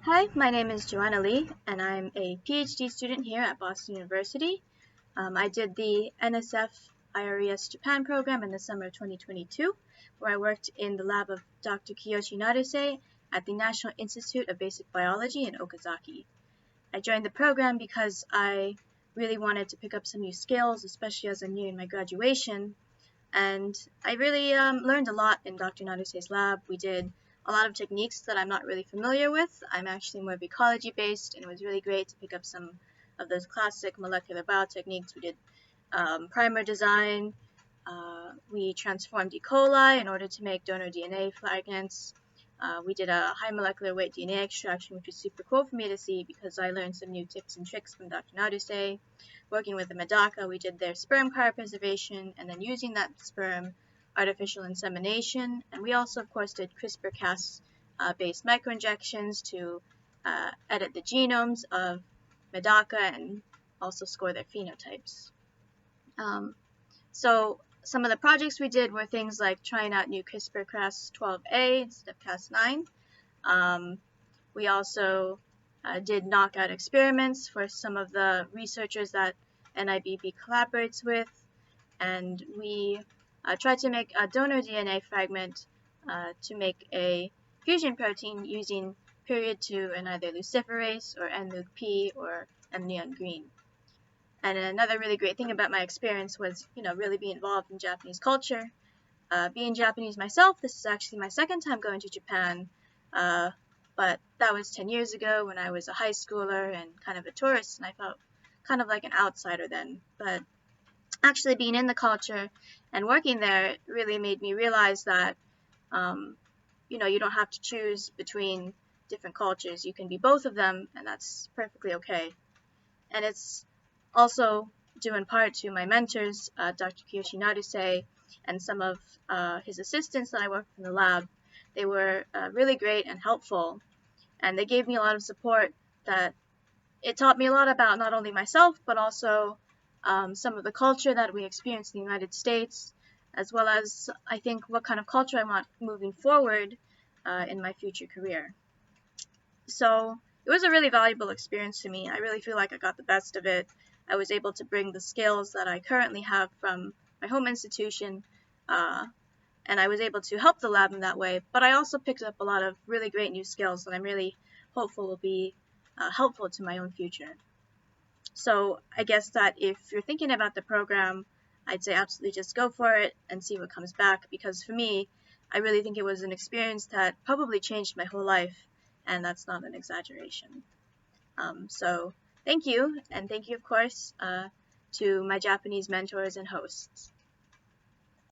Hi, my name is Joanna Lee, and I'm a PhD student here at Boston University. I did the NSF IRES Japan program in the summer of 2022, where I worked in the lab of Dr. Kiyoshi Naruse at the National Institute of Basic Biology in Okazaki. I joined the program because I really wanted to pick up some new skills, especially as I'm nearing my graduation. And I really learned a lot in Dr. Naruse's lab. We did a lot of techniques that I'm not really familiar with. I'm actually more ecology based, and it was really great to pick up some of those classic molecular biotechniques. We did primer design. We transformed E. coli in order to make donor DNA fragments. We did a high molecular weight DNA extraction, which was super cool for me to see because I learned some new tips and tricks from Dr. Naruse. Working with the Medaka, we did their sperm cryopreservation and then using that sperm, artificial insemination. And we also, of course, did CRISPR-Cas based microinjections to edit the genomes of Medaka and also score their phenotypes. So some of the projects we did were things like trying out new CRISPR-Cas12a instead of Cas9. We also did knockout experiments for some of the researchers that NIBB collaborates with, and we tried to make a donor DNA fragment to make a fusion protein using period 2 in either luciferase or NLUC-P or amnion green. And another really great thing about my experience was, really being involved in Japanese culture. Being Japanese myself, this is actually my second time going to Japan, but that was 10 years ago when I was a high schooler and kind of a tourist, and I felt kind of like an outsider then. But actually being in the culture and working there really made me realize that, you don't have to choose between different cultures. You can be both of them, and that's perfectly okay. And it's also due in part to my mentors, Dr. Kiyoshi Naruse, and some of his assistants that I worked with in the lab. They were really great and helpful, and they gave me a lot of support that it taught me a lot about not only myself, but also some of the culture that we experience in the United States, as well as, I think, what kind of culture I want moving forward in my future career. So it was a really valuable experience to me. I really feel like I got the best of it. I was able to bring the skills that I currently have from my home institution, and I was able to help the lab in that way. But I also picked up a lot of really great new skills that I'm really hopeful will be helpful to my own future. So I guess that if you're thinking about the program, I'd say absolutely just go for it and see what comes back, because for me, I really think it was an experience that probably changed my whole life, and that's not an exaggeration. So thank you, and thank you, of course, to my Japanese mentors and hosts.